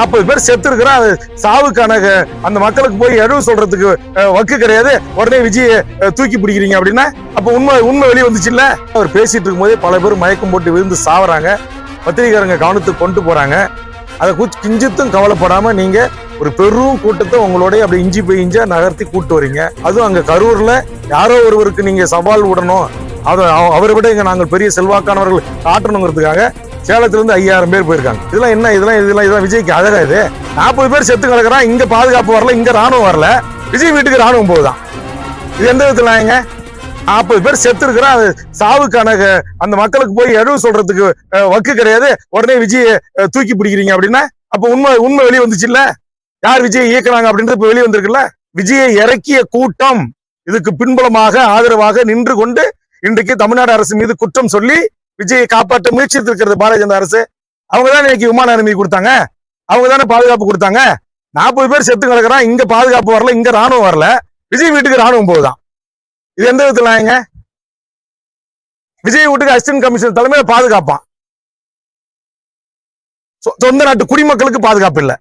40 பேர் செத்து இருக்கிறா. அது சாவுக்கான அந்த மக்களுக்கு போய் எழுவு சொல்றதுக்கு வக்கு கிடையாது. உடனே விஜயை தூக்கி பிடிக்கிறீங்க அப்படின்னா அப்ப உண்மை வெளியே வந்துச்சு இல்ல. அவர் பேசிட்டு இருக்கும் போதே பல பேர் மயக்கம் போட்டு விழுந்து சாவறாங்க. பத்திரிகையாளங்க கவனத்துக்கு கொண்டு போறாங்க. அதை கிஞ்சித்தும் கவலைப்படாம நீங்க ஒரு பெரும் கூட்டத்தை உங்களோட அப்படி இஞ்சி போய் இஞ்சா நகர்த்தி கூட்டு வரீங்க. அதுவும் அங்க கரூர்ல யாரோ ஒருவருக்கு நீங்க சவால் விடணும், அவரை விட இங்க நாங்கள் பெரிய செல்வாக்கானவர்கள் காட்டணுங்கிறதுக்காக சேலத்துல இருந்து 5000 பேர் போயிருக்காங்க. இதெல்லாம் என்ன? இதெல்லாம் விஜய்க்கு அழகா? இது 40 பேர் செத்து கிடக்குறான். இங்க பாதுகாப்பு வரல, இங்க ராணுவம் வரல. விஜய் வீட்டுக்கு ராணுவம் போகுதான். இது எந்த விதத்துல? 40 பேர் செத்து இருக்கிறா. அது சாவுக்கான அந்த மக்களுக்கு போய் எழுவு சொல்றதுக்கு வக்கு கிடையாது. உடனே விஜயை தூக்கி பிடிக்கிறீங்க அப்படின்னா அப்ப உண்மை வெளியே வந்துச்சு இல்ல. யார் விஜய் இயக்குறாங்க அப்படின்றது இப்ப வெளியே வந்திருக்குல்ல. விஜயை இறக்கிய கூட்டம் இதுக்கு பின்புலமாக ஆதரவாக நின்று கொண்டு இன்றைக்கு தமிழ்நாடு அரசு மீது குற்றம் சொல்லி விஜயை காப்பாற்ற முயற்சித்து இருக்கிறது பாரதிய ஜனதா அரசு. அவங்க தானே இன்னைக்கு விமான அனுமதி கொடுத்தாங்க, அவங்க தானே பாதுகாப்பு கொடுத்தாங்க. 40 பேர் செத்து கிடக்குறான். இங்க பாதுகாப்பு வரல, இங்க ராணுவம் வரல. விஜய் வீட்டுக்கு ராணுவம் போகுதான். இது எந்த விதத்துல? விஜய் வீட்டுக்கு அசிஸ்டன்ட் கமிஷனர் தலைமையில பாதுகாப்பான். சொந்த நாட்டு குடிமக்களுக்கு பாதுகாப்பு இல்ல.